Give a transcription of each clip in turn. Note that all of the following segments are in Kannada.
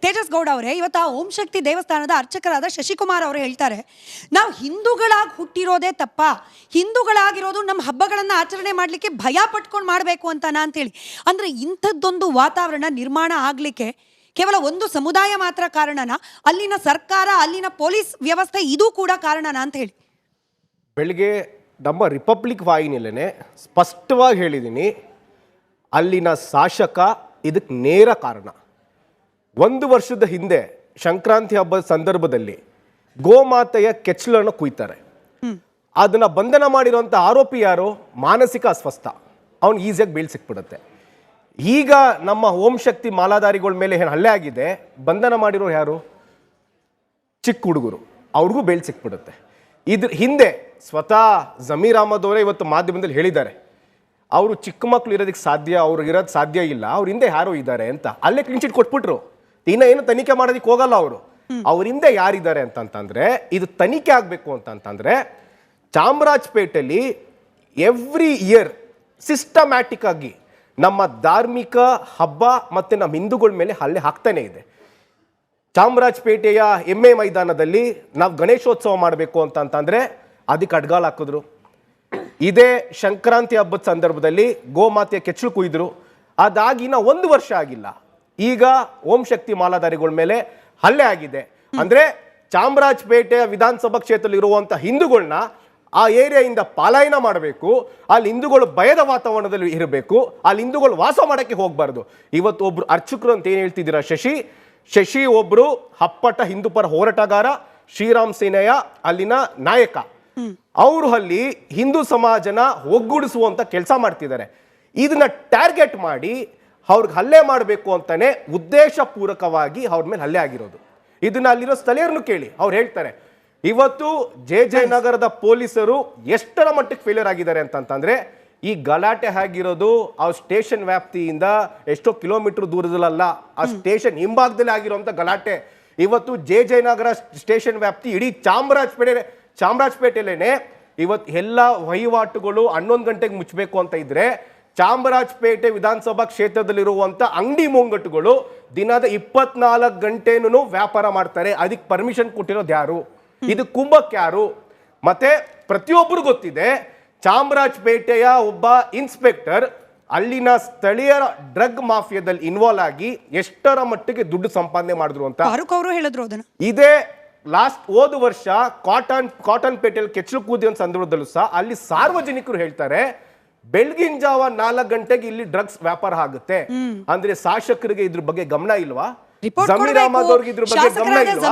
ತೇಜಸ್ ಗೌಡ ಅವರೇ, ಇವತ್ತು ಆ ಓಂ ಶಕ್ತಿ ದೇವಸ್ಥಾನದ ಅರ್ಚಕರಾದ ಶಶಿಕುಮಾರ್ ಅವರು ಹೇಳ್ತಾರೆ, ನಾವು ಹಿಂದೂಗಳಾಗಿ ಹುಟ್ಟಿರೋದೇ ತಪ್ಪ, ಹಿಂದೂಗಳಾಗಿರೋದು ನಮ್ಮ ಹಬ್ಬಗಳನ್ನು ಆಚರಣೆ ಮಾಡಲಿಕ್ಕೆ ಭಯ ಪಟ್ಕೊಂಡು ಮಾಡಬೇಕು ಅಂತೇಳಿ. ಅಂದರೆ ಇಂಥದ್ದೊಂದು ವಾತಾವರಣ ನಿರ್ಮಾಣ ಆಗಲಿಕ್ಕೆ ಕೇವಲ ಒಂದು ಸಮುದಾಯ ಮಾತ್ರ ಕಾರಣನಾ, ಅಲ್ಲಿನ ಸರ್ಕಾರ, ಅಲ್ಲಿನ ಪೊಲೀಸ್ ವ್ಯವಸ್ಥೆ ಇದು ಕೂಡ ಕಾರಣನಾ ಅಂತ ಹೇಳಿ? ಬೆಳಿಗ್ಗೆ ನಮ್ಮ ರಿಪಬ್ಲಿಕ್ ವಾಹಿನಿಯಲ್ಲೇ ಸ್ಪಷ್ಟವಾಗಿ ಹೇಳಿದ್ದೀನಿ, ಅಲ್ಲಿನ ಶಾಸಕ ಇದಕ್ಕೆ ನೇರ ಕಾರಣ. 1 ವರ್ಷದ ಹಿಂದೆ ಸಂಕ್ರಾಂತಿ ಹಬ್ಬದ ಸಂದರ್ಭದಲ್ಲಿ ಗೋಮಾತೆಯ ಕೆಚ್ಚಲನ್ನು ಕುಯ್ತಾರೆ. ಅದನ್ನ ಬಂಧನ ಮಾಡಿರುವಂಥ ಆರೋಪಿ ಯಾರು? ಮಾನಸಿಕ ಅಸ್ವಸ್ಥ, ಅವನು ಈಸಿಯಾಗಿ ಬೇಲ್ ಸಿಕ್ಬಿಡುತ್ತೆ. ಈಗ ನಮ್ಮ ಓಂ ಶಕ್ತಿ ಮಾಲಾಧಾರಿಗಳ ಮೇಲೆ ಏನು ಹಲ್ಲೆ ಆಗಿದೆ, ಬಂಧನ ಮಾಡಿರೋರು ಯಾರು? ಚಿಕ್ಕ ಹುಡುಗರು, ಅವ್ರಿಗೂ ಬೇಲ್ ಸಿಕ್ಬಿಡುತ್ತೆ. ಇದ್ರ ಹಿಂದೆ ಸ್ವತಃ ಜಮೀರ್ ಅಹಮದ್ ಅವರೇ ಇವತ್ತು ಮಾಧ್ಯಮದಲ್ಲಿ ಹೇಳಿದ್ದಾರೆ, ಅವರು ಚಿಕ್ಕ ಮಕ್ಕಳು ಇರೋದಕ್ಕೆ ಸಾಧ್ಯ, ಅವ್ರಿಗೆ ಇರೋದು ಸಾಧ್ಯ ಇಲ್ಲ, ಅವ್ರ ಹಿಂದೆ ಯಾರೋ ಇದ್ದಾರೆ ಅಂತ. ಅಲ್ಲೇ ಕ್ಲೀನ್ ಚಿಟ್ ಕೊಟ್ಬಿಟ್ರು. ಇನ್ನ ಏನು ತನಿಖೆ ಮಾಡೋದಕ್ಕೆ ಹೋಗಲ್ಲ ಅವರು. ಅವ್ರ ಹಿಂದೆ ಯಾರಿದ್ದಾರೆ ಅಂತಂತಂದ್ರೆ, ಇದು ತನಿಖೆ ಆಗಬೇಕು ಅಂತಂತಂದ್ರೆ ಚಾಮರಾಜಪೇಟೆಯಲ್ಲಿ ಎವ್ರಿ ಇಯರ್ ಸಿಸ್ಟಮ್ಯಾಟಿಕ್ ಆಗಿ ನಮ್ಮ ಧಾರ್ಮಿಕ ಹಬ್ಬ ಮತ್ತೆ ನಮ್ಮ ಹಿಂದೂಗಳ ಮೇಲೆ ಹಲ್ಲೆ ಹಾಕ್ತಾನೆ ಇದೆ. ಚಾಮರಾಜಪೇಟೆಯ ಎಮ್ಮೆ ಮೈದಾನದಲ್ಲಿ ನಾವು ಗಣೇಶೋತ್ಸವ ಮಾಡಬೇಕು ಅಂತಂತಂದ್ರೆ ಅದಕ್ಕೆ ಅಡ್ಗಾಲ್ ಹಾಕಿದ್ರು. ಇದೇ ಸಂಕ್ರಾಂತಿ ಹಬ್ಬದ ಸಂದರ್ಭದಲ್ಲಿ ಗೋಮಾತೆಯ ಕೆಚ್ಚಲು ಕುಯ್ದ್ರು. ಅದಾಗಿನ 1 ವರ್ಷ ಆಗಿಲ್ಲ, ಈಗ ಓಂ ಶಕ್ತಿ ಮಾಲಾಧಾರಿಗಳ ಮೇಲೆ ಹಲ್ಲೆ ಆಗಿದೆ. ಅಂದ್ರೆ ಚಾಮರಾಜಪೇಟೆಯ ವಿಧಾನಸಭಾ ಕ್ಷೇತ್ರದಲ್ಲಿ ಇರುವಂತ ಹಿಂದೂಗಳನ್ನ ಆ ಏರಿಯಾದಿಂದ ಪಲಾಯನ ಮಾಡಬೇಕು, ಅಲ್ಲಿ ಹಿಂದೂಗಳು ಭಯದ ವಾತಾವರಣದಲ್ಲಿ ಇರಬೇಕು, ಅಲ್ಲಿ ಹಿಂದೂಗಳು ವಾಸ ಮಾಡಕ್ಕೆ ಹೋಗ್ಬಾರ್ದು. ಇವತ್ತು ಒಬ್ರು ಅರ್ಚಕರು ಅಂತ ಏನ್ ಹೇಳ್ತಿದ್ದೀರಾ? ಶಶಿ ಒಬ್ರು ಅಪ್ಪಟ ಹಿಂದೂ ಪರ ಹೋರಾಟಗಾರ, ಶ್ರೀರಾಮ್ ಸೇನೆಯ ಅಲ್ಲಿನ ನಾಯಕ. ಅವರು ಅಲ್ಲಿ ಹಿಂದೂ ಸಮಾಜನ ಒಗ್ಗೂಡಿಸುವಂತ ಕೆಲಸ ಮಾಡ್ತಿದ್ದಾರೆ. ಇದನ್ನ ಟಾರ್ಗೆಟ್ ಮಾಡಿ ಅವ್ರಿಗೆ ಹಲ್ಲೆ ಮಾಡಬೇಕು ಅಂತಾನೆ ಉದ್ದೇಶ ಪೂರ್ವಕವಾಗಿ ಅವ್ರ ಮೇಲೆ ಹಲ್ಲೆ ಆಗಿರೋದು. ಇದನ್ನ ಅಲ್ಲಿರೋ ಸ್ಥಳೀಯರನ್ನು ಕೇಳಿ, ಅವ್ರು ಹೇಳ್ತಾರೆ. ಇವತ್ತು ಜಯನಗರದ ಪೊಲೀಸರು ಎಷ್ಟರ ಮಟ್ಟಿಗೆ ಫೇಲ್ಯೂರ್ ಆಗಿದ್ದಾರೆ ಅಂತಂದ್ರೆ, ಈ ಗಲಾಟೆ ಆಗಿರೋದು ಆ ಸ್ಟೇಷನ್ ವ್ಯಾಪ್ತಿಯಿಂದ ಎಷ್ಟೋ ಕಿಲೋಮೀಟರ್ ದೂರದಲ್ಲ, ಆ ಸ್ಟೇಷನ್ ಹಿಂಭಾಗದಲ್ಲಿ ಆಗಿರುವಂತ ಗಲಾಟೆ. ಇವತ್ತು ಜಯನಗರ ಸ್ಟೇಷನ್ ವ್ಯಾಪ್ತಿ ಇಡೀ ಚಾಮರಾಜಪೇಟೆಲೇನೆ ಇವತ್ತು ಎಲ್ಲ ವಹಿವಾಟುಗಳು 11 ಗಂಟೆಗೆ ಮುಚ್ಚಬೇಕು ಅಂತ ಇದ್ರೆ, ಚಾಮರಾಜಪೇಟೆ ವಿಧಾನಸಭಾ ಕ್ಷೇತ್ರದಲ್ಲಿರುವಂತ ಅಂಗಡಿ ಮುಂಗಟ್ಟುಗಳು ದಿನದ 24 ಗಂಟೆನೂ ವ್ಯಾಪಾರ ಮಾಡ್ತಾರೆ. ಅದಕ್ಕೆ ಪರ್ಮಿಷನ್ ಕೊಟ್ಟಿರೋದು ಯಾರು? ಇದು ಕುಂಭಕ್ಕೆ ಯಾರು? ಮತ್ತೆ ಪ್ರತಿಯೊಬ್ಬರು ಗೊತ್ತಿದೆ, ಚಾಮರಾಜಪೇಟೆಯ ಒಬ್ಬ ಇನ್ಸ್ಪೆಕ್ಟರ್ ಅಲ್ಲಿನ ಸ್ಥಳೀಯರ ಡ್ರಗ್ ಮಾಫಿಯಾದಲ್ಲಿ ಇನ್ವಾಲ್ವ್ ಆಗಿ ಎಷ್ಟರ ಮಟ್ಟಿಗೆ ದುಡ್ಡು ಸಂಪಾದನೆ ಮಾಡಿದ್ರು ಅಂತ ಅವರು ಹೇಳಿದ್ರು. ಅದನ್ನ ಇದೇ ಹೋದ ವರ್ಷ ಕಾಟನ್ ಪೇಟೆಯಲ್ಲಿ ಕೆಚ್ಚಲು ಕೂದಿಯ ಸಂದರ್ಭದಲ್ಲೂ ಸಹ ಅಲ್ಲಿ ಸಾರ್ವಜನಿಕರು ಹೇಳ್ತಾರೆ, ಬೆಳಗಿನ ಜಾವ 4 ಗಂಟೆಗೆ ಇಲ್ಲಿ ಡ್ರಗ್ಸ್ ವ್ಯಾಪಾರ ಆಗುತ್ತೆ. ಅಂದ್ರೆ ಶಾಸಕರಿಗೆ ಇದ್ರ ಬಗ್ಗೆ ಗಮನ ಇಲ್ವಾ? ಜಮೀರ್ ಅಹಮದ್ ಅವ್ರಿಗೆ ಇದ್ರ ಬಗ್ಗೆ ಗಮನ ಇಲ್ವಾ?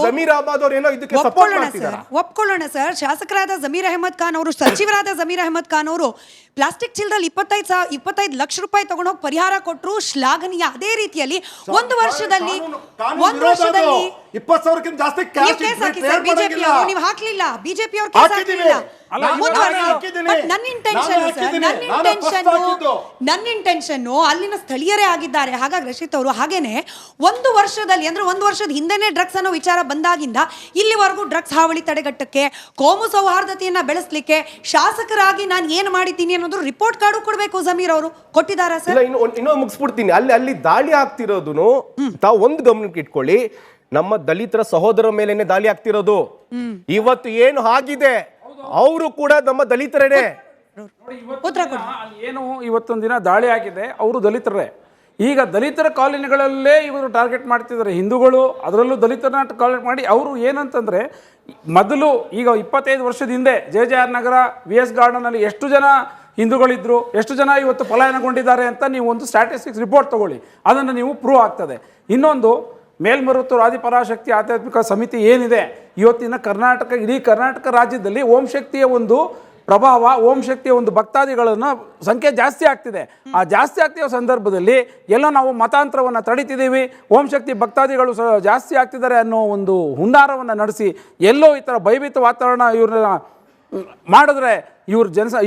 ಜಮೀರ್ ಅಹಮದ್ ಅವರು ಏನೋ ಇದಕ್ಕೆ ಸಪೋರ್ಟ್ ಮಾಡ್ತಿದ್ದಾರೆ. ಒಪ್ಕೊಳ್ಳೋಣ ಸರ್, ಶಾಸಕರಾದ ಜಮೀರ್ ಅಹಮದ್ ಖಾನ್ ಅವರು, ಸಚಿವರಾದ ಜಮೀರ್ ಅಹಮದ್ ಖಾನ್ ಅವರು ಪ್ಲಾಸ್ಟಿಕ್ ಚೀಲದಲ್ಲಿ 25 ಲಕ್ಷ ರೂಪಾಯಿ ತಗೊಂಡೋಗಿ ಪರಿಹಾರ ಕೊಟ್ಟರು, ಶ್ಲಾಘನೀಯ. ಅದೇ ರೀತಿಯಲ್ಲಿ ಒಂದು ವರ್ಷದಲ್ಲಿ 20 ಸಾವಿರಕ್ಕಿಂತ ಜಾಸ್ತಿ ನೀವು ಹಾಕ್ಲಿಲ್ಲ, ಬಿಜೆಪಿ ಅವರು ಕೇಸ್ ಹಾಕ್ಲಿಲ್ಲ. ನನ್ನ ಇಂಟೆನ್ಷನ್ ಅಲ್ಲಿನ ಸ್ಥಳೀಯರೇ ಆಗಿದ್ದಾರೆ. ಹಾಗಾಗಿ ರಶೀತ್ ಅವರು ಹಾಗೇನೆ 1 ವರ್ಷದಲ್ಲಿ, ಅಂದ್ರೆ 1 ವರ್ಷದ ಹಿಂದೆನೆ ಡ್ರಗ್ಸ್ ಅನ್ನೋ ವಿಚಾರ ಬಂದಾಗಿಂದ ಇಲ್ಲಿವರೆಗೂ ಡ್ರಗ್ಸ್ ಹಾವಳಿ ತಡೆಗಟ್ಟಕ್ಕೆ, ಕೋಮು ಸೌಹಾರ್ದತೆಯನ್ನ ಬೆಳೆಸಲಿಕ್ಕೆ ಶಾಸಕರಾಗಿ ನಾನು ಏನು ಮಾಡಿದ್ದೀನಿ ಅನ್ನೋದು ರಿಪೋರ್ಟ್ ಕಾರ್ಡು ಕೊಡಬೇಕು. ಜಮೀರ್ ಅವರು ಕೊಟ್ಟಿದ್ದಾರಾ ಸರ್? ಇನ್ನೊಂದು ಮುಗಿಸ್ಬಿಡ್ತೀನಿ. ಅಲ್ಲಿ ದಾಳಿ ಆಗ್ತಿರೋದು ತಾವು ಒಂದು ಗಮನಕ್ಕೆ ಇಟ್ಕೊಳ್ಳಿ, ನಮ್ಮ ದಲಿತರ ಸಹೋದರ ಮೇಲೇನೆ ದಾಳಿ ಆಗ್ತಿರೋದು. ಇವತ್ತು ಏನು ಆಗಿದೆ, ಅವರು ಕೂಡ ನಮ್ಮ ದಲಿತರೇ. ಏನು ಇವತ್ತೊಂದು ದಿನ ದಾಳಿ ಆಗಿದೆ, ಅವರು ದಲಿತರೇ. ಈಗ ದಲಿತರ ಕಾಲೋನಿಗಳಲ್ಲೇ ಇವರು ಟಾರ್ಗೆಟ್ ಮಾಡ್ತಿದ್ದಾರೆ, ಹಿಂದೂಗಳು ಅದರಲ್ಲೂ ದಲಿತರನ್ನ ಟಾರ್ಗೆಟ್ ಮಾಡಿ. ಅವರು ಏನಂತಂದರೆ, ಮೊದಲು ಈಗ 25 ವರ್ಷದ ಹಿಂದೆ JJR ನಗರ VS ಗಾರ್ಡನಲ್ಲಿ ಎಷ್ಟು ಜನ ಹಿಂದೂಗಳಿದ್ರು, ಎಷ್ಟು ಜನ ಇವತ್ತು ಪಲಾಯನಗೊಂಡಿದ್ದಾರೆ ಅಂತ ನೀವು ಒಂದು ಸ್ಟ್ಯಾಟಿಸ್ಟಿಕ್ಸ್ ರಿಪೋರ್ಟ್ ತಗೊಳ್ಳಿ, ಅದನ್ನು ನೀವು ಪ್ರೂವ್ ಆಗ್ತದೆ. ಇನ್ನೊಂದು, ಮೇಲ್ಮರುತ್ತೂರು ಆದಿಪರಾಶಕ್ತಿ ಆಧ್ಯಾತ್ಮಿಕ ಸಮಿತಿ ಏನಿದೆ, ಇವತ್ತಿನ ಇಡೀ ಕರ್ನಾಟಕ ರಾಜ್ಯದಲ್ಲಿ ಓಂ ಶಕ್ತಿಯ ಒಂದು ಪ್ರಭಾವ, ಓಂ ಶಕ್ತಿಯ ಒಂದು ಭಕ್ತಾದಿಗಳನ್ನು ಸಂಖ್ಯೆ ಜಾಸ್ತಿ ಆಗ್ತಿದೆ. ಆ ಜಾಸ್ತಿ ಆಗ್ತಿರೋ ಸಂದರ್ಭದಲ್ಲಿ ಎಲ್ಲೋ ನಾವು ಮತಾಂತರವನ್ನು ತಡಿತಿದ್ದೀವಿ, ಓಂ ಶಕ್ತಿ ಭಕ್ತಾದಿಗಳು ಜಾಸ್ತಿ ಆಗ್ತಿದ್ದಾರೆ ಅನ್ನೋ ಒಂದು ಹುನ್ನಾರವನ್ನು ನಡೆಸಿ ಎಲ್ಲೋ ಈ ಥರ ಭಯಭೀತ ವಾತಾವರಣ ಇವ್ರನ್ನ ಮಾಡಿದ್ರೆ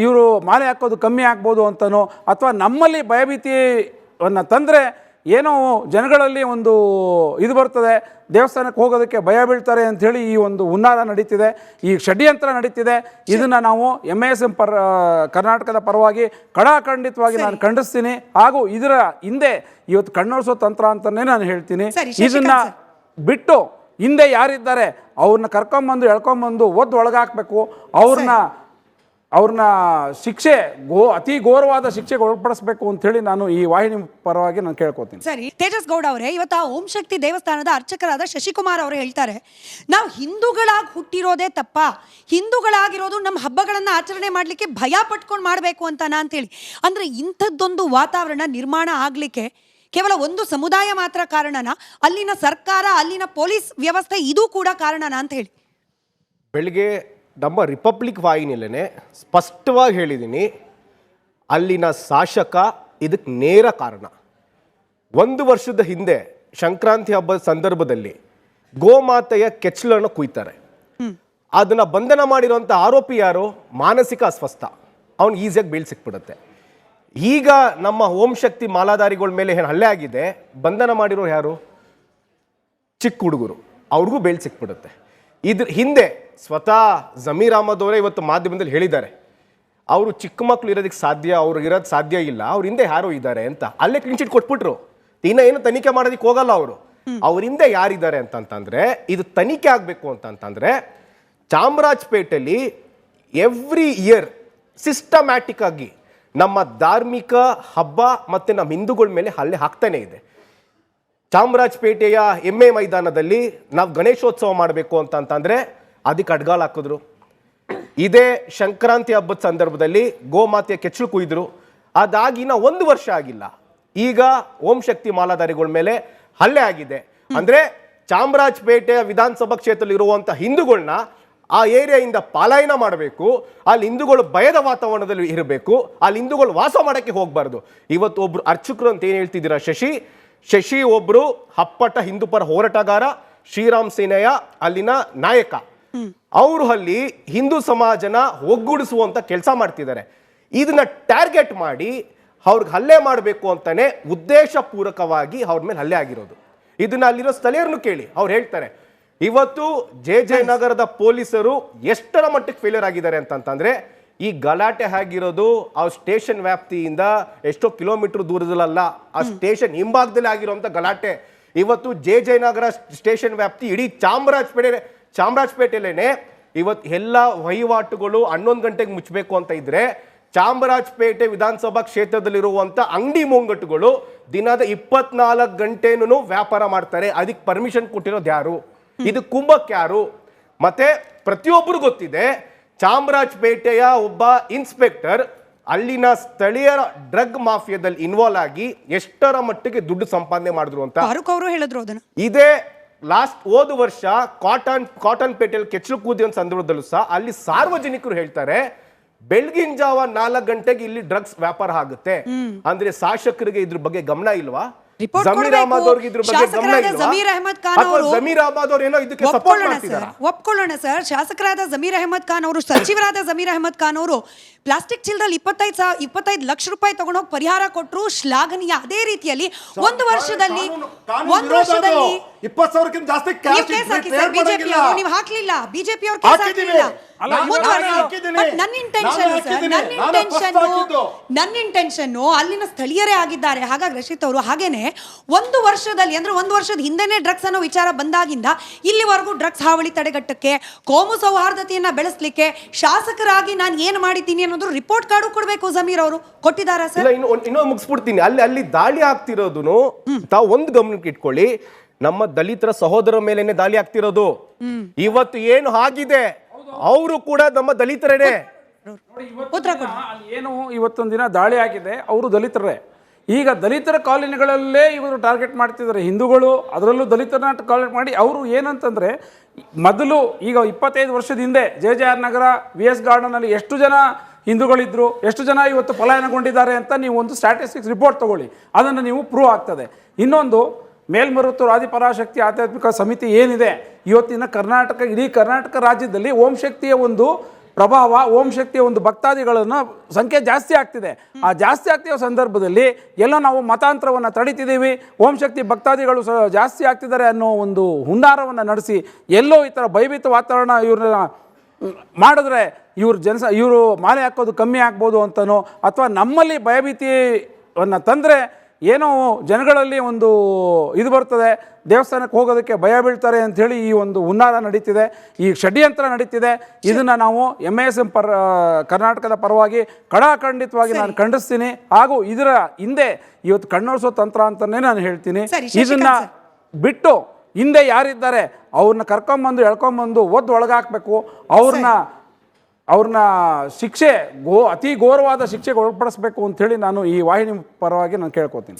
ಇವರು ಮಾಲೆ ಹಾಕೋದು ಕಮ್ಮಿ ಆಗ್ಬೋದು ಅಂತನೋ, ಅಥವಾ ನಮ್ಮಲ್ಲಿ ಭಯಭೀತಿಯನ್ನು ತಂದರೆ ಏನೋ ಜನಗಳಲ್ಲಿ ಒಂದು ಇದು ಬರ್ತದೆ, ದೇವಸ್ಥಾನಕ್ಕೆ ಹೋಗೋದಕ್ಕೆ ಭಯ ಬೀಳ್ತಾರೆ ಅಂಥೇಳಿ ಈ ಒಂದು ಹುನ್ನಾರ ನಡೀತಿದೆ, ಈ ಷಡ್ಯಂತ್ರ ನಡೀತಿದೆ. ಇದನ್ನು ನಾವು MISM ಕರ್ನಾಟಕದ ಪರವಾಗಿ ಖಂಡಿತವಾಗಿ ನಾನು ಖಂಡಿಸ್ತೀನಿ. ಹಾಗೂ ಇದರ ಹಿಂದೆ ಇವತ್ತು ಕಣ್ಣೊರೆಸೋ ತಂತ್ರ ಅಂತಲೇ ನಾನು ಹೇಳ್ತೀನಿ. ಇದನ್ನ ಬಿಟ್ಟು ಹಿಂದೆ ಯಾರಿದ್ದಾರೆ ಅವ್ರನ್ನ ಕರ್ಕೊಂಬಂದು ಎಳ್ಕೊಂಬಂದು ಒಳಗಾಕಬೇಕು. ಅವ್ರನ್ನ ಶಿಕ್ಷೆ ಅತಿ ಘೋರವಾದ ಶಿಕ್ಷೆಗೆ ಒಳಪಡಿಸಬೇಕು ಅಂತ ಹೇಳಿ ನಾನು ಈ ವಾಹಿನಿ ಪರವಾಗಿ ನಾನು ಕೇಳ್ಕೊತೀನಿ. ಸರಿ, ತೇಜಸ್ ಗೌಡ ಅವರೇ, ಇವತ್ತು ಆ ಓಂ ಶಕ್ತಿ ದೇವಸ್ಥಾನದ ಅರ್ಚಕರಾದ ಶಶಿಕುಮಾರ್ ಅವರು ಹೇಳ್ತಾರೆ, ನಾವು ಹಿಂದೂಗಳಾಗಿ ಹುಟ್ಟಿರೋದೇ ತಪ್ಪ, ಹಿಂದೂಗಳಾಗಿರೋದು ನಮ್ಮ ಹಬ್ಬಗಳನ್ನ ಆಚರಣೆ ಮಾಡ್ಲಿಕ್ಕೆ ಭಯ ಪಟ್ಕೊಂಡು ಮಾಡಬೇಕು ಅಂತನಾ ಅಂತೇಳಿ. ಅಂದ್ರೆ ಇಂಥದ್ದೊಂದು ವಾತಾವರಣ ನಿರ್ಮಾಣ ಆಗ್ಲಿಕ್ಕೆ ಕೇವಲ ಒಂದು ಸಮುದಾಯ ಮಾತ್ರ ಕಾರಣನಾ, ಅಲ್ಲಿನ ಸರ್ಕಾರ, ಅಲ್ಲಿನ ಪೊಲೀಸ್ ವ್ಯವಸ್ಥೆ ಇದು ಕೂಡ ಕಾರಣನಾ ಅಂತ ಹೇಳಿ? ಬೆಳಿಗ್ಗೆ ನಮ್ಮ ರಿಪಬ್ಲಿಕ್ ವಾಹಿನಿಯಲ್ಲೇ ಸ್ಪಷ್ಟವಾಗಿ ಹೇಳಿದ್ದೀನಿ, ಅಲ್ಲಿನ ಶಾಸಕ ಇದಕ್ಕೆ ನೇರ ಕಾರಣ. 1 ವರ್ಷದ ಹಿಂದೆ ಸಂಕ್ರಾಂತಿ ಹಬ್ಬದ ಸಂದರ್ಭದಲ್ಲಿ ಗೋಮಾತೆಯ ಕೆಚ್ಚಲನ್ನು ಕುಯ್ತಾರೆ. ಅದನ್ನ ಬಂಧನ ಮಾಡಿರುವಂಥ ಆರೋಪಿ ಯಾರು? ಮಾನಸಿಕ ಅಸ್ವಸ್ಥ, ಅವನು ಈಸಿಯಾಗಿ ಬೀಳ್ ಸಿಕ್ಬಿಡುತ್ತೆ. ಈಗ ನಮ್ಮ ಓಂ ಶಕ್ತಿ ಮಾಲಾಧಾರಿಗಳ ಮೇಲೆ ಏನು ಹಲ್ಲೆ ಆಗಿದೆ, ಬಂಧನ ಮಾಡಿರೋರು ಯಾರು? ಚಿಕ್ಕ ಹುಡುಗರು, ಅವ್ರಿಗೂ ಬೇಲ್ ಸಿಕ್ಬಿಡುತ್ತೆ. ಇದ್ರ ಹಿಂದೆ ಸ್ವತಃ ಜಮೀರ್ ಅಹಮದ್ ಅವರೇ ಇವತ್ತು ಮಾಧ್ಯಮದಲ್ಲಿ ಹೇಳಿದ್ದಾರೆ, ಅವರು ಚಿಕ್ಕ ಮಕ್ಕಳು ಇರೋದಕ್ಕೆ ಸಾಧ್ಯ, ಅವ್ರು ಇರೋದು ಸಾಧ್ಯ ಇಲ್ಲ, ಅವ್ರ ಹಿಂದೆ ಯಾರೋ ಇದ್ದಾರೆ ಅಂತ. ಅಲ್ಲೇ ಕ್ಲೀನ್ ಚಿಟ್ ಕೊಟ್ಬಿಟ್ರು. ಇನ್ನ ಏನು ತನಿಖೆ ಮಾಡೋದಕ್ಕೆ ಹೋಗಲ್ಲ ಅವರು. ಅವ್ರ ಹಿಂದೆ ಯಾರಿದ್ದಾರೆ ಅಂತಂತಂದ್ರೆ, ಇದು ತನಿಖೆ ಆಗಬೇಕು ಅಂತಂತಂದ್ರೆ ಚಾಮರಾಜಪೇಟೆಯಲ್ಲಿ ಎವ್ರಿ ಇಯರ್ ಸಿಸ್ಟಮ್ಯಾಟಿಕ್ ಆಗಿ ನಮ್ಮ ಧಾರ್ಮಿಕ ಹಬ್ಬ ಮತ್ತು ನಮ್ಮ ಹಿಂದೂಗಳ ಮೇಲೆ ಹಲ್ಲೆ ಹಾಕ್ತಾನೆ ಇದೆ. ಚಾಮರಾಜಪೇಟೆಯ MA ಮೈದಾನದಲ್ಲಿ ನಾವು ಗಣೇಶೋತ್ಸವ ಮಾಡಬೇಕು ಅಂತಂತಂದ್ರೆ ಅದಕ್ಕೆ ಅಡ್ಗಾಲ್ ಹಾಕಿದ್ರು. ಇದೇ ಸಂಕ್ರಾಂತಿ ಹಬ್ಬದ ಸಂದರ್ಭದಲ್ಲಿ ಗೋಮಾತೆಯ ಕೆಚ್ಚಲು ಕುಯ್ದ್ರು. ಅದಾಗಿನ 1 ವರ್ಷ ಆಗಿಲ್ಲ, ಈಗ ಓಂ ಶಕ್ತಿ ಮಾಲಾಧಾರಿಗಳ ಮೇಲೆ ಹಲ್ಲೆ ಆಗಿದೆ. ಅಂದ್ರೆ ಚಾಮರಾಜಪೇಟೆಯ ವಿಧಾನಸಭಾ ಕ್ಷೇತ್ರದಲ್ಲಿ ಇರುವಂತ ಹಿಂದೂಗಳನ್ನ ಆ ಏರಿಯಾಯಿಂದ ಪಲಾಯನ ಮಾಡಬೇಕು, ಅಲ್ಲಿ ಹಿಂದೂಗಳು ಭಯದ ವಾತಾವರಣದಲ್ಲಿ ಇರಬೇಕು, ಅಲ್ಲಿ ಹಿಂದೂಗಳು ವಾಸ ಮಾಡಕ್ಕೆ ಹೋಗ್ಬಾರ್ದು. ಇವತ್ತು ಒಬ್ರು ಅರ್ಚಕರು ಅಂತ ಏನ್ ಹೇಳ್ತಿದ್ದೀರಾ? ಶಶಿ ಒಬ್ರು ಹಪ್ಪಟ ಹಿಂದೂ ಪರ ಹೋರಾಟಗಾರ, ಶ್ರೀರಾಮ್ ಸೇನೆಯ ಅಲ್ಲಿನ ನಾಯಕ. ಅವರು ಅಲ್ಲಿ ಹಿಂದೂ ಸಮಾಜನ ಒಗ್ಗೂಡಿಸುವಂತ ಕೆಲಸ ಮಾಡ್ತಿದ್ದಾರೆ. ಇದನ್ನ ಟಾರ್ಗೆಟ್ ಮಾಡಿ ಅವ್ರಿಗೆ ಹಲ್ಲೆ ಮಾಡಬೇಕು ಅಂತಾನೆ ಉದ್ದೇಶ ಪೂರ್ವಕವಾಗಿ ಅವ್ರ ಮೇಲೆ ಹಲ್ಲೆ ಆಗಿರೋದು. ಇದನ್ನ ಅಲ್ಲಿರೋ ಸ್ಥಳೀಯರನ್ನು ಕೇಳಿ, ಅವ್ರು ಹೇಳ್ತಾರೆ ಇವತ್ತು JJ ನಗರದ ಪೊಲೀಸರು ಎಷ್ಟರ ಮಟ್ಟಕ್ಕೆ ಫೇಲ್ಯೂರ್ ಆಗಿದ್ದಾರೆ ಅಂತಂದ್ರೆ, ಈ ಗಲಾಟೆ ಆಗಿರೋದು ಆ ಸ್ಟೇಷನ್ ವ್ಯಾಪ್ತಿಯಿಂದ ಎಷ್ಟೋ ಕಿಲೋಮೀಟರ್ ದೂರದಲ್ಲ, ಆ ಸ್ಟೇಷನ್ ಹಿಂಭಾಗದಲ್ಲಿ ಆಗಿರುವಂತ ಗಲಾಟೆ. ಇವತ್ತು JJ ನಗರ ಸ್ಟೇಷನ್ ವ್ಯಾಪ್ತಿ ಇಡೀ ಚಾಮರಾಜಪೇಟೆಲೇನೆ ಇವತ್ತು ಎಲ್ಲ ವಹಿವಾಟುಗಳು 11 ಗಂಟೆಗೆ ಮುಚ್ಚಬೇಕು ಅಂತ ಇದ್ರೆ, ಚಾಮರಾಜಪೇಟೆ ವಿಧಾನಸಭಾ ಕ್ಷೇತ್ರದಲ್ಲಿರುವಂತ ಅಂಗಡಿ ಮುಂಗಟ್ಟುಗಳು ದಿನದ 24 ಗಂಟೆನೂ ವ್ಯಾಪಾರ ಮಾಡ್ತಾರೆ. ಅದಕ್ಕೆ ಪರ್ಮಿಷನ್ ಕೊಟ್ಟಿರೋದು ಯಾರು? ಇದು ಕುಂಭಕ್ಕೆ ಯಾರು? ಮತ್ತೆ ಪ್ರತಿಯೊಬ್ಬರು ಗೊತ್ತಿದೆ, ಚಾಮರಾಜಪೇಟೆಯ ಒಬ್ಬ ಇನ್ಸ್ಪೆಕ್ಟರ್ ಅಲ್ಲಿನ ಸ್ಥಳೀಯರ ಡ್ರಗ್ ಮಾಫಿಯಾದಲ್ಲಿ ಇನ್ವಾಲ್ವ್ ಆಗಿ ಎಷ್ಟರ ಮಟ್ಟಿಗೆ ದುಡ್ಡು ಸಂಪಾದನೆ ಮಾಡಿದ್ರು ಅಂತ ಅವರು ಹೇಳಿದ್ರು. ಅದನ್ನ ಇದೇ ಹೋದ ವರ್ಷ ಕಾಟನ್ ಪೇಟೆಯಲ್ಲಿ ಕೆಚ್ಚಲು ಕೂದಿನ ಸಂದರ್ಭದಲ್ಲೂ ಸಹ ಅಲ್ಲಿ ಸಾರ್ವಜನಿಕರು ಹೇಳ್ತಾರೆ, ಬೆಳಗಿನ ಜಾವ 4 ಗಂಟೆಗೆ ಇಲ್ಲಿ ಡ್ರಗ್ಸ್ ವ್ಯಾಪಾರ ಆಗುತ್ತೆ. ಅಂದ್ರೆ ಶಾಸಕರಿಗೆ ಇದ್ರ ಬಗ್ಗೆ ಗಮನ ಇಲ್ವಾ? ಜಮೀರ್ ಅಹಮದ್ ಅವ್ರಿಗೆ ಇದ್ರ ಬಗ್ಗೆ ಗಮನ ಇಲ್ವಾ? ಜಮೀರ್ ಅಹಮದ್ ಅವ್ರು ಏನೋ ಇದಕ್ಕೆ ಸಪೋರ್ಟ್ ಮಾಡ್ತಿದ್ದಾರೆ. ಒಪ್ಕೊಳ್ಳೋಣ ಸರ್, ಶಾಸಕರಾದ ಜಮೀರ್ ಅಹಮದ್ ಖಾನ್ ಅವರು, ಸಚಿವರಾದ ಜಮೀರ್ ಅಹಮದ್ ಖಾನ್ ಅವರು ಪ್ಲಾಸ್ಟಿಕ್ ಚೀಲದಲ್ಲಿ 25 ಲಕ್ಷ ರೂಪಾಯಿ ತಗೊಂಡೋಗಿ ಪರಿಹಾರ ಕೊಟ್ಟರು, ಶ್ಲಾಘನೀಯ. ಅದೇ ರೀತಿಯಲ್ಲಿ ಒಂದು ವರ್ಷದಲ್ಲಿ 20 ಸಾವಿರಕ್ಕಿಂತ ಜಾಸ್ತಿ ಬಿಜೆಪಿ ಅವರು ನೀವು ಹಾಕ್ಲಿಲ್ಲ, ಬಿಜೆಪಿ ಅವರು ಕೇಸ್ ಹಾಕ್ಲಿಲ್ಲ. ನನ್ನ ಇಂಟೆನ್ಷನ್ ಅಲ್ಲಿನ ಸ್ಥಳೀಯರೇ ಆಗಿದ್ದಾರೆ. ಹಾಗಾಗಿ ರಶೀತ್ ಅವರು ಹಾಗೇನೆ 1 ವರ್ಷದಲ್ಲಿ, ಅಂದ್ರೆ 1 ವರ್ಷದ ಹಿಂದೆನೆ ಡ್ರಗ್ಸ್ ಅನ್ನೋ ವಿಚಾರ ಬಂದಾಗಿಂದ ಇಲ್ಲಿವರೆಗೂ ಡ್ರಗ್ಸ್ ಹಾವಳಿ ತಡೆಗಟ್ಟಕ್ಕೆ, ಕೋಮು ಸೌಹಾರ್ದತೆಯನ್ನ ಬೆಳೆಸಲಿಕ್ಕೆ ಶಾಸಕರಾಗಿ ನಾನು ಏನ್ ಮಾಡಿದ್ದೀನಿ ಅನ್ನೋದು ರಿಪೋರ್ಟ್ ಕಾರ್ಡು ಕೊಡ್ಬೇಕು. ಜಮೀರ್ ಅವರು ಕೊಟ್ಟಿದ್ದಾರೆ ಸರ್. ಇನ್ನೂ ಮುಗಿಸ್ಬಿಡ್ತೀನಿ. ಅಲ್ಲಿ ದಾಳಿ ಆಗ್ತಿರೋದು ತಾವು ಒಂದು ಗಮನಕ್ಕೆ ಇಟ್ಕೊಳ್ಳಿ, ನಮ್ಮ ದಲಿತರ ಸಹೋದರ ಮೇಲೇನೆ ದಾಳಿ ಆಗ್ತಿರೋದು. ಇವತ್ತು ಏನು ಆಗಿದೆ ಅವರು ಕೂಡ ನಮ್ಮ ದಲಿತರೇನೆ. ಏನು ಇವತ್ತೊಂದು ದಿನ ದಾಳಿ ಆಗಿದೆ, ಅವರು ದಲಿತರೇ. ಈಗ ದಲಿತರ ಕಾಲೋನಿಗಳಲ್ಲೇ ಇವರು ಟಾರ್ಗೆಟ್ ಮಾಡ್ತಿದ್ದಾರೆ ಹಿಂದೂಗಳು, ಅದರಲ್ಲೂ ದಲಿತರನ್ನ ಟಾರ್ಗೆಟ್ ಮಾಡಿ. ಅವರು ಏನಂತಂದ್ರೆ, ಮೊದಲು ಈಗ 25 ವರ್ಷದ ಹಿಂದೆ JJR ನಗರ VS ಗಾರ್ಡನಲ್ಲಿ ಎಷ್ಟು ಜನ ಹಿಂದೂಗಳಿದ್ರು, ಎಷ್ಟು ಜನ ಇವತ್ತು ಪಲಾಯನಗೊಂಡಿದ್ದಾರೆ ಅಂತ ನೀವು ಒಂದು ಸ್ಟ್ಯಾಟಿಸ್ಟಿಕ್ಸ್ ರಿಪೋರ್ಟ್ ತಗೊಳ್ಳಿ, ಅದನ್ನು ನೀವು ಪ್ರೂವ್ ಆಗ್ತದೆ. ಇನ್ನೊಂದು, ಮೇಲ್ಮರುತ್ತೂರು ಆದಿಪರಾಶಕ್ತಿ ಆಧ್ಯಾತ್ಮಿಕ ಸಮಿತಿ ಏನಿದೆ ಇವತ್ತಿನ ಇಡೀ ಕರ್ನಾಟಕ ರಾಜ್ಯದಲ್ಲಿ ಓಂ ಶಕ್ತಿಯ ಒಂದು ಪ್ರಭಾವ ಓಂ ಶಕ್ತಿಯ ಒಂದು ಭಕ್ತಾದಿಗಳನ್ನು ಸಂಖ್ಯೆ ಜಾಸ್ತಿ ಆಗ್ತಿದೆ. ಆ ಜಾಸ್ತಿ ಆಗ್ತಿರೋ ಸಂದರ್ಭದಲ್ಲಿ ಎಲ್ಲೋ ನಾವು ಮತಾಂತರವನ್ನು ತಡಿತಿದ್ದೀವಿ, ಓಂ ಶಕ್ತಿ ಭಕ್ತಾದಿಗಳು ಜಾಸ್ತಿ ಆಗ್ತಿದ್ದಾರೆ ಅನ್ನೋ ಒಂದು ಹುನ್ನಾರವನ್ನು ನಡೆಸಿ ಎಲ್ಲೋ ಈ ಥರ ಭಯಭೀತ ವಾತಾವರಣ ಇವ್ರನ್ನ ಮಾಡಿದ್ರೆ ಇವರು ಮಾಲೆ ಹಾಕೋದು ಕಮ್ಮಿ ಆಗ್ಬೋದು ಅಂತನೋ, ಅಥವಾ ನಮ್ಮಲ್ಲಿ ಭಯಭೀತಿಯನ್ನು ತಂದರೆ ಏನೋ ಜನಗಳಲ್ಲಿ ಒಂದು ಇದು ಬರ್ತದೆ, ದೇವಸ್ಥಾನಕ್ಕೆ ಹೋಗೋದಕ್ಕೆ ಭಯ ಬೀಳ್ತಾರೆ ಅಂಥೇಳಿ ಈ ಒಂದು ಹುನ್ನಾರ ನಡೀತಿದೆ, ಈ ಷಡ್ಯಂತ್ರ ನಡೀತಿದೆ. ಇದನ್ನು ನಾವು MISM ಕರ್ನಾಟಕದ ಪರವಾಗಿ ಖಂಡಿತವಾಗಿ ನಾನು ಖಂಡಿಸ್ತೀನಿ. ಹಾಗೂ ಇದರ ಹಿಂದೆ ಇವತ್ತು ಕಣ್ಣೊರೆಸೋ ತಂತ್ರ ಅಂತಲೇ ನಾನು ಹೇಳ್ತೀನಿ. ಇದನ್ನ ಬಿಟ್ಟು ಹಿಂದೆ ಯಾರಿದ್ದಾರೆ ಅವ್ರನ್ನ ಕರ್ಕೊಂಬಂದು ಎಳ್ಕೊಂಬಂದು ಒಳಗಾಕಬೇಕು. ಅವ್ರನ್ನ ಶಿಕ್ಷೆ ಅತಿ ಘೋರವಾದ ಶಿಕ್ಷೆಗೆ ಒಳಪಡಿಸ್ಬೇಕು ಅಂಥೇಳಿ ನಾನು ಈ ವಾಹಿನಿ ಪರವಾಗಿ ನಾನು ಕೇಳ್ಕೊತೀನಿ.